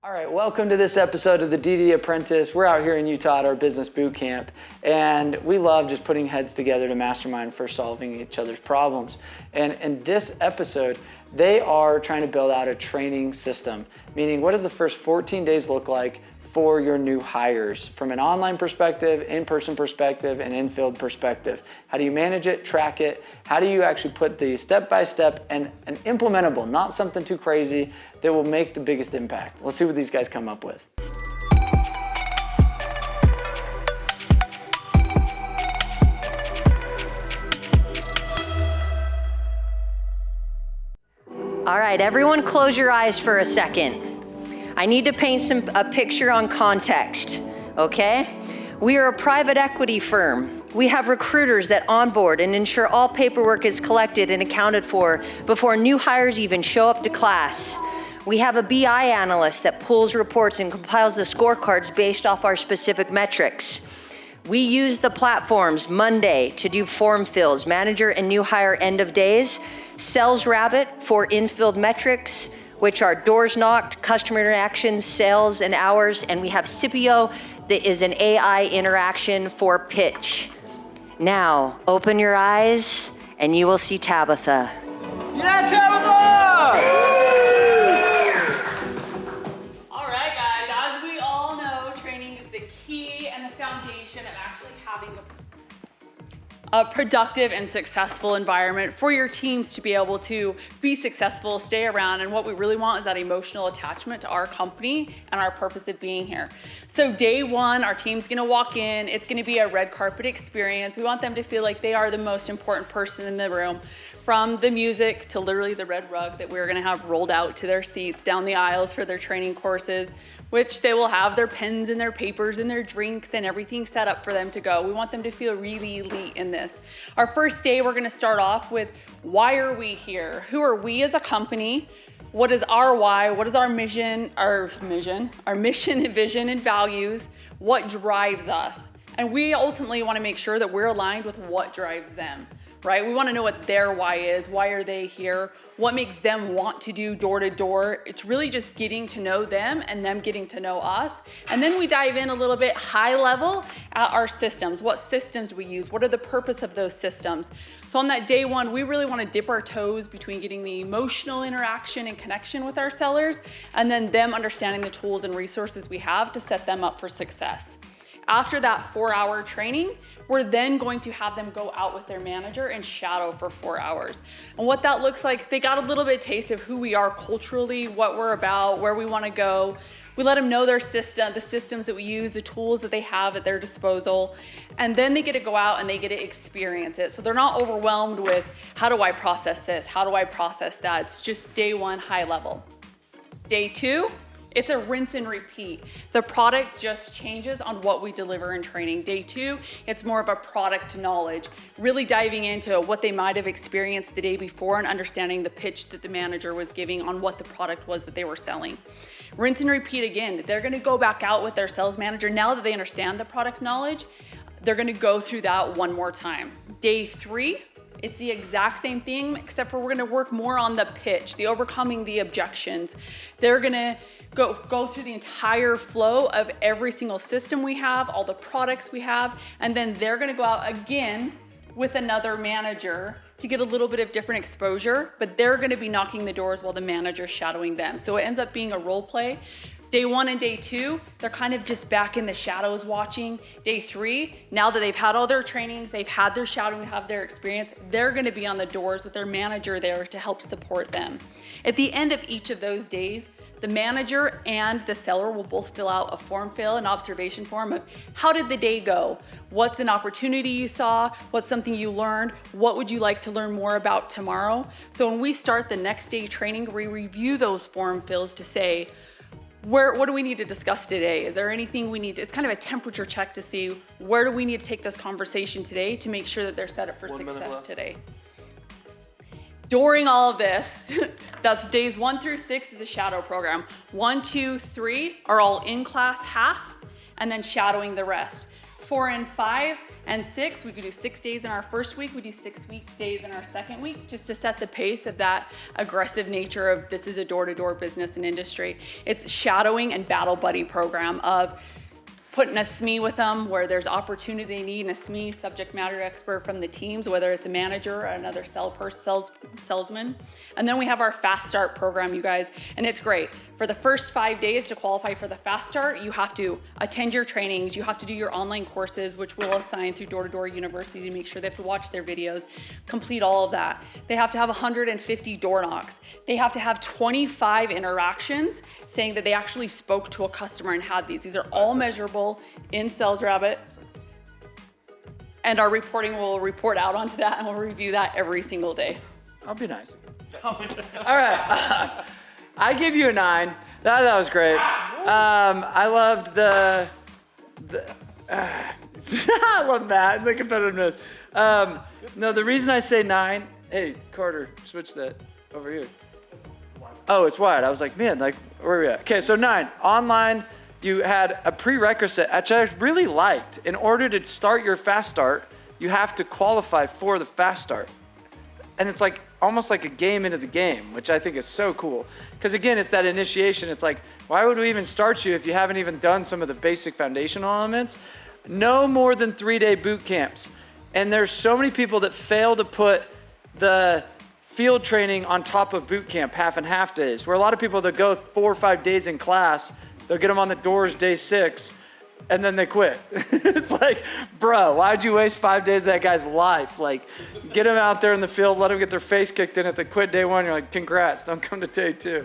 All right, welcome to this episode of the DD Apprentice. We're out here in Utah at our business boot camp, and we love just putting heads together to mastermind for solving each other's problems. And in this episode, they are trying to build out a training system, meaning what does the first 14 days look like for your new hires from an online perspective, in-person perspective, and in-field perspective. How do you manage it, track it? How do you actually put the step-by-step and implementable, not something too crazy that will make the biggest impact? Let's see what these guys come up with. All right, everyone close your eyes for a second. I need to paint a picture on context, okay? We are a private equity firm. We have recruiters that onboard and ensure all paperwork is collected and accounted for before new hires even show up to class. We have a BI analyst that pulls reports and compiles the scorecards based off our specific metrics. We use the platforms Monday to do form fills, manager and new hire end of days, Sales Rabbit for in-field metrics, which are doors knocked, customer interactions, sales, and hours, and we have Scipio that is an AI interaction for pitch. Now, open your eyes and you will see Tabitha. Yeah, Tabitha! All right, guys, as we all know, training is the key and the foundation of actually having a productive and successful environment for your teams to be able to be successful, stay around, and what we really want is that emotional attachment to our company and our purpose of being here. So day one, our team's gonna walk in, it's gonna be a red carpet experience. We want them to feel like they are the most important person in the room, from the music to literally the red rug that we're gonna have rolled out to their seats down the aisles for their training courses, which they will have their pens and their papers and their drinks and everything set up for them to go. We want them to feel really elite in this. Our first day, we're gonna start off with, why are we here? Who are we as a company? What is our why? What is our mission, our mission and vision and values? What drives us? And we ultimately wanna make sure that we're aligned with what drives them, right? We wanna know what their why is. Why are they here? What makes them want to do door to door? It's really just getting to know them and them getting to know us. And then we dive in a little bit high level at our systems, what systems we use, what are the purpose of those systems. So on that day one, we really want to dip our toes between getting the emotional interaction and connection with our sellers, and then them understanding the tools and resources we have to set them up for success. After that 4-hour training, we're then going to have them go out with their manager and shadow for 4 hours. And what that looks like, they got a little bit of taste of who we are culturally, what we're about, where we wanna go. We let them know their system, the systems that we use, the tools that they have at their disposal. And then they get to go out and they get to experience it. So they're not overwhelmed with, how do I process this? How do I process that? It's just day one, high level. Day two, it's a rinse and repeat. The product just changes on what we deliver in training. Day two, it's more of a product knowledge, really diving into what they might have experienced the day before and understanding the pitch that the manager was giving on what the product was that they were selling. Rinse and repeat again. They're gonna go back out with their sales manager. Now that they understand the product knowledge, they're gonna go through that one more time. Day three, it's the exact same thing, except for we're gonna work more on the pitch, the overcoming the objections. They're gonna go through the entire flow of every single system we have, all the products we have, and then they're gonna go out again with another manager to get a little bit of different exposure, but they're gonna be knocking the doors while the manager's shadowing them. So it ends up being a role play. Day one and day two, they're kind of just back in the shadows watching. Day three, now that they've had all their trainings, they've had their shadowing, have their experience, they're gonna be on the doors with their manager there to help support them. At the end of each of those days, the manager and the seller will both fill out a form fill, an observation form of how did the day go? What's an opportunity you saw? What's something you learned? What would you like to learn more about tomorrow? So when we start the next day training, we review those form fills to say, what do we need to discuss today? Is there anything we need to, it's kind of a temperature check to see where do we need to take this conversation today to make sure that they're set up for success today. During all of this, that's days 1 through 6 is a shadow program. 1, 2, 3 are all in class half, and then shadowing the rest. 4 and 5 and 6. We could do 6 days in our first week. We do 6 days in our second week, just to set the pace of that aggressive nature of this is a door-to-door business and industry. It's shadowing and battle buddy program of putting a SME with them where there's opportunity they need, and a SME, subject matter expert from the teams, whether it's a manager or another salesman. And then we have our Fast Start program, you guys, and it's great. For the first 5 days to qualify for the Fast Start, you have to attend your trainings, you have to do your online courses, which we'll assign through Door to Door University to make sure they have to watch their videos, complete all of that. They have to have 150 door knocks. They have to have 25 interactions saying that they actually spoke to a customer and had these. These are all measurable in Sales Rabbit. And our reporting will report out onto that, and we'll review that every single day. I'll be nice. All right. I give you a 9. That was great. I loved the I love Matt and the competitiveness. No, the reason I say 9, hey, Carter, switch that over here. Oh, it's wide. I was like, man, like, where are we at? Okay, so 9, online, you had a prerequisite, which I really liked. In order to start your Fast Start, you have to qualify for the Fast Start. And it's like almost like a game into the game, which I think is so cool. Because again, it's that initiation. It's like, why would we even start you if you haven't even done some of the basic foundational elements? No more than 3-day boot camps. And there's so many people that fail to put the field training on top of boot camp, half and half days, where a lot of people that go 4 or 5 days in class, they'll get them on the doors day 6, and then they quit. It's like, bro, why'd you waste 5 days of that guy's life? Like, get them out there in the field, let them get their face kicked in. If they quit day 1, you're like, congrats, don't come to day 2.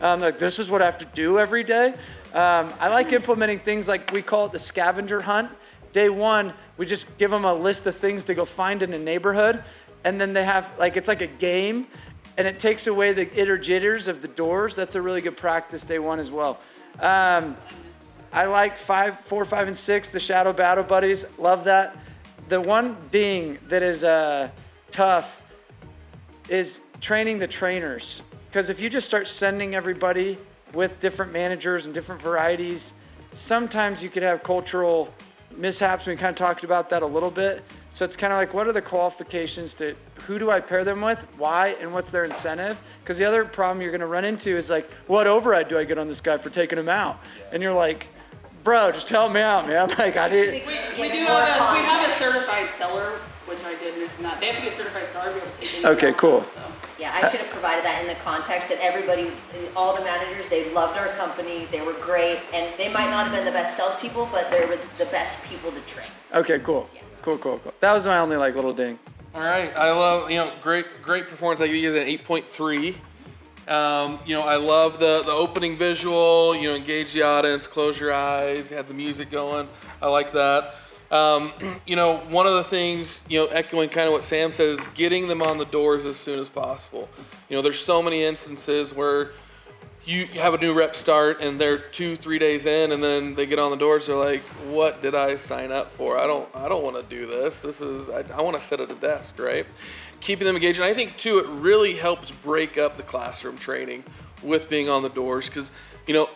Like, this is what I have to do every day. I like implementing things like, we call it the scavenger hunt. Day 1, we just give them a list of things to go find in a neighborhood. And then they have, like, it's like a game, and it takes away the itter jitters of the doors. That's a really good practice day 1 as well. I like 4, 5, and 6, the shadow battle buddies. Love that. The one ding that is tough is training the trainers. Because if you just start sending everybody with different managers and different varieties, sometimes you could have cultural mishaps. We kind of talked about that a little bit. So it's kind of like, what are the qualifications to, who do I pair them with, why, and what's their incentive? Because the other problem you're going to run into is like, what override do I get on this guy for taking him out? And you're like, bro, just tell me out, man. Like, I did. We have a certified seller, which I did this and that. They have to be a certified seller to be able to take it. Okay, cool. So. Yeah, I should have provided that in the context that everybody, all the managers, they loved our company, they were great, and they might not have been the best salespeople, but they were the best people to train. Okay, cool. Yeah. Cool. That was my only like little ding. All right, I love, great performance. I give you guys an 8.3. I love the opening visual, engage the audience, close your eyes, have the music going. I like that. One of the things, echoing kind of what Sam says, getting them on the doors as soon as possible. There's so many instances where you have a new rep start and they're 2-3 days in, and then they get on the doors. They're like, "What did I sign up for? I don't want to do this. I want to sit at a desk, right?" Keeping them engaged, and I think too, it really helps break up the classroom training with being on the doors, because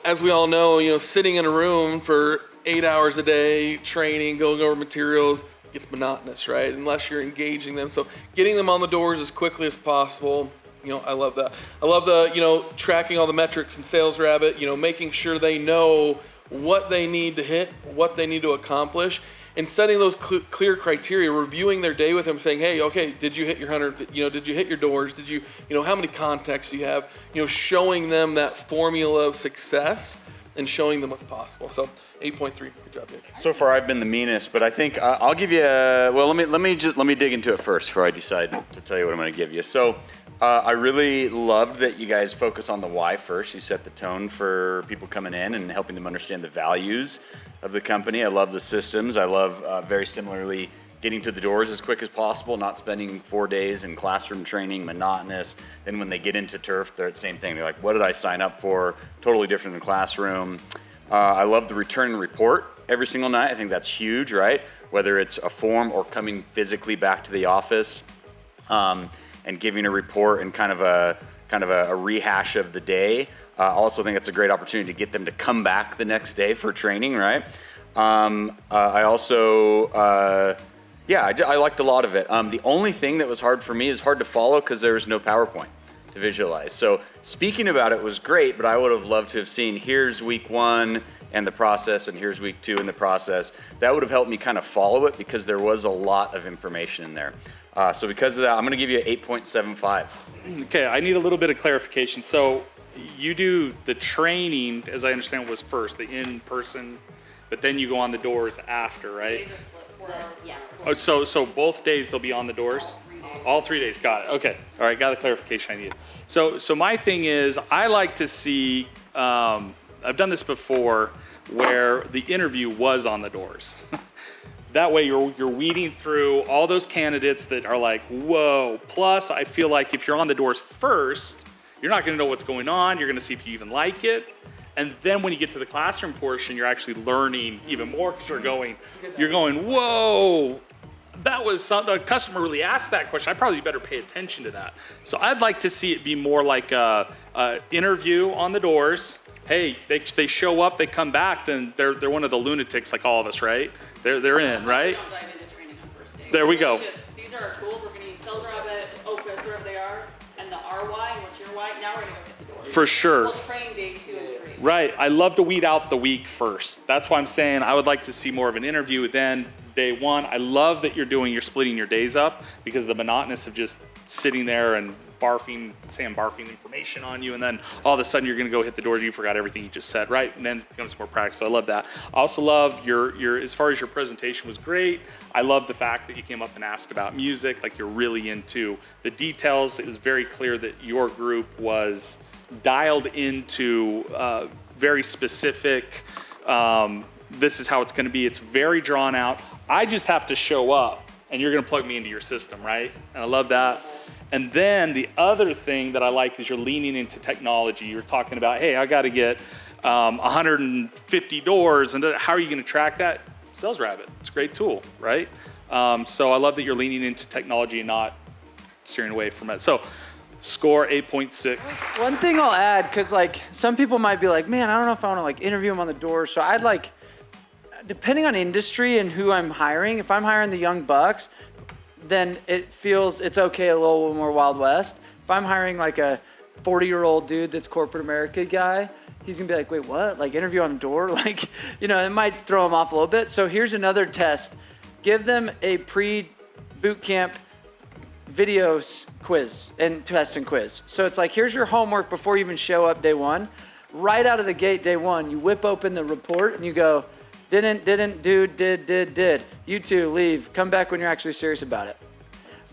as we all know, sitting in a room for 8 hours a day, training, going over materials, gets monotonous, right? Unless you're engaging them. So getting them on the doors as quickly as possible. I love that. I love the, tracking all the metrics in Sales Rabbit, making sure they know what they need to hit, what they need to accomplish, and setting those clear criteria, reviewing their day with them, saying, hey, okay, did you hit your 100, did you hit your doors? Did you, how many contacts do you have? Showing them that formula of success and showing them what's possible. So 8.3, good job, Dave. So far I've been the meanest, but I think I'll give you let me dig into it first before I decide to tell you what I'm going to give you. So I really loved that you guys focus on the why first. You set the tone for people coming in and helping them understand the values of the company. I love the systems. I love very similarly getting to the doors as quick as possible, not spending 4 days in classroom training, monotonous. Then when they get into turf, they're the same thing. They're like, what did I sign up for? Totally different than classroom. I love the return and report every single night. I think that's huge, right? Whether it's a form or coming physically back to the office and giving a report and kind of a rehash of the day. I also think it's a great opportunity to get them to come back the next day for training, right? I also, I liked a lot of it. The only thing that was hard for me is hard to follow because there was no PowerPoint to visualize. So speaking about it was great, but I would have loved to have seen here's week 1 and the process, and here's week 2 and the process. That would have helped me kind of follow it because there was a lot of information in there. So because of that, I'm going to give you an 8.75. Okay, I need a little bit of clarification. So you do the training, as I understand, was first, the in-person, but then you go on the doors after, right? Yeah. Oh, so both days they'll be on the doors? All 3 days, got it. Okay, all right, got the clarification I needed. So my thing is, I like to see, I've done this before, where the interview was on the doors. That way you're weeding through all those candidates that are like, whoa. Plus, I feel like if you're on the doors first, you're not gonna know what's going on. You're gonna see if you even like it. And then when you get to the classroom portion, you're actually learning even more because you're going, whoa, that was something, the customer really asked that question. I probably better pay attention to that. So I'd like to see it be more like a interview on the doors. Hey, they show up, they come back, then they're one of the lunatics like all of us, right? They're in, right? Don't dive into training on first day. There we go. These are our tools. We're going to use Sales Rabbit, Opus, wherever they are, and the RY, and what's your why. Now we're going to go hit the door. For sure. We'll train day 2 and 3. Right, I love to weed out the week first. That's why I'm saying I would like to see more of an interview then day 1. I love that you're splitting your days up because the monotonous of just sitting there and barfing information on you, and then all of a sudden you're gonna go hit the doors, you forgot everything you just said, right? And then it becomes more practical. So I love that. I also love your as far as your presentation was great. I love the fact that you came up and asked about music, like you're really into the details. It was very clear that your group was dialed into very specific, this is how it's gonna be. It's very drawn out. I just have to show up and you're gonna plug me into your system, right? And I love that. And then the other thing that I like is you're leaning into technology. You're talking about, hey, I gotta get 150 doors, and how are you gonna track that? Sales Rabbit, it's a great tool, right? So I love that you're leaning into technology and not steering away from it. So score 8.6. One thing I'll add, because like some people might be like, man, I don't know if I want to like interview them on the door. So I'd like, depending on industry and who I'm hiring, if I'm hiring the young bucks, then it's okay a little more Wild West. If I'm hiring like a 40-year-old dude that's corporate America guy, he's gonna be like, wait, what? Like interview on the door? Like, it might throw him off a little bit. So here's another test. Give them a pre-boot camp video quiz and test and quiz. So it's like, here's your homework before you even show up day 1. Right out of the gate, day 1, you whip open the report and you go, didn't, do, did. You two, leave. Come back when you're actually serious about it.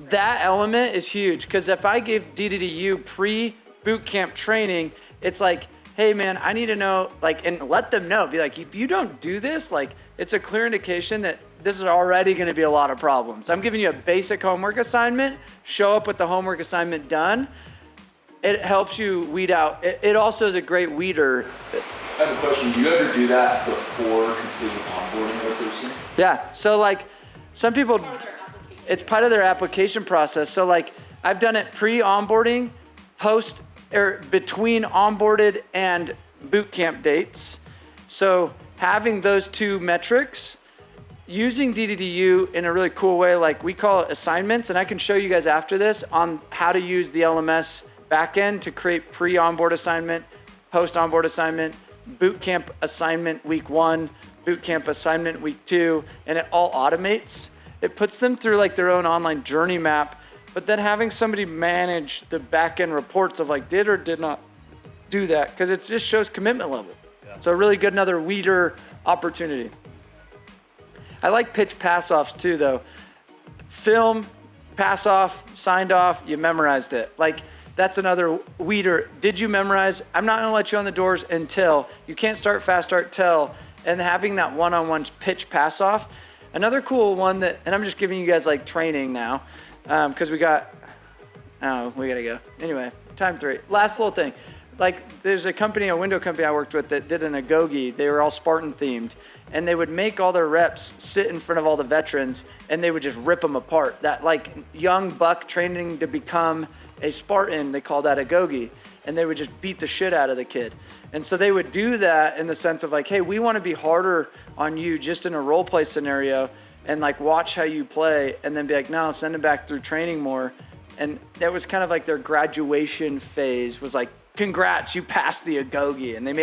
That element is huge, because if I give DDDU pre-boot camp training, it's like, hey man, I need to know, like, and let them know, be like, if you don't do this, like, it's a clear indication that this is already gonna be a lot of problems. I'm giving you a basic homework assignment, show up with the homework assignment done. It helps you weed out. It also is a great weeder. I have a question. Do you ever do that before completing onboarding with a person? Yeah, so like some people, it's part of their application process. So like I've done it pre-onboarding, post, or between onboarded and boot camp dates. So having those 2 metrics, using DDDU in a really cool way, like we call it assignments, and I can show you guys after this on how to use the LMS backend to create pre-onboard assignment, post-onboard assignment, boot camp assignment week 1, boot camp assignment week 2, and it all automates. It puts them through like their own online journey map, but then having somebody manage the back-end reports of like did or did not do that, because it just shows commitment level. Yeah. So really good, another weeder opportunity. I like pitch pass-offs too though. Film, pass off, signed off, you memorized it. Like, that's another weeder. Did you memorize? I'm not gonna let you on the doors until. You can't start fast, start till. And having that one-on-one pitch pass off. Another cool one that, and I'm just giving you guys like training now, because we gotta go. Anyway, time 3. Last little thing. Like there's a window company I worked with that did an Agogi. They were all Spartan themed, and they would make all their reps sit in front of all the veterans and they would just rip them apart. That like young buck training to become a Spartan, they call that a gogi, and they would just beat the shit out of the kid. And so they would do that in the sense of like, hey, we want to be harder on you just in a role play scenario and like watch how you play, and then be like, no, send them back through training more. And that was kind of like their graduation phase, was like, congrats, you passed the agogi. And they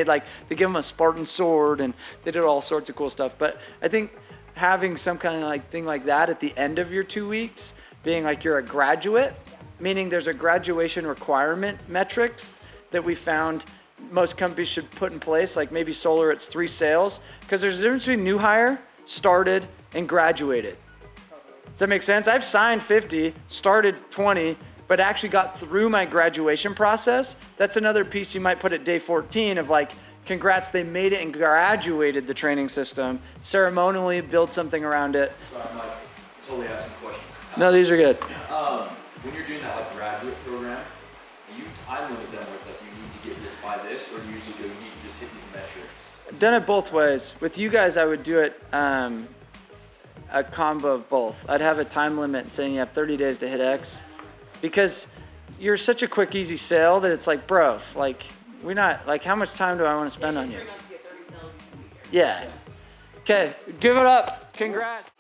give them a Spartan sword, and they did all sorts of cool stuff. But I think having some kind of like thing like that at the end of your 2 weeks, being like you're a graduate, meaning there's a graduation requirement metrics that we found most companies should put in place, like maybe Solar, it's 3 sales, because there's a difference between new hire, started, and graduated. Does that make sense? I've signed 50, started 20, but actually got through my graduation process. That's another piece you might put at day 14 of like, congrats, they made it and graduated the training system, ceremonially build something around it. So I'm like totally asking questions. No, these are good. When you're doing that like graduate program, do you time limit them where it's like you need to get this by this, or do you usually go, you need to just hit these metrics? I've done it both ways. With you guys, I would do it a combo of both. I'd have a time limit saying you have 30 days to hit X, because you're such a quick, easy sale that it's like, bro, like we're not, like how much time do I want to spend on you? Yeah. Okay, give it up. Congrats.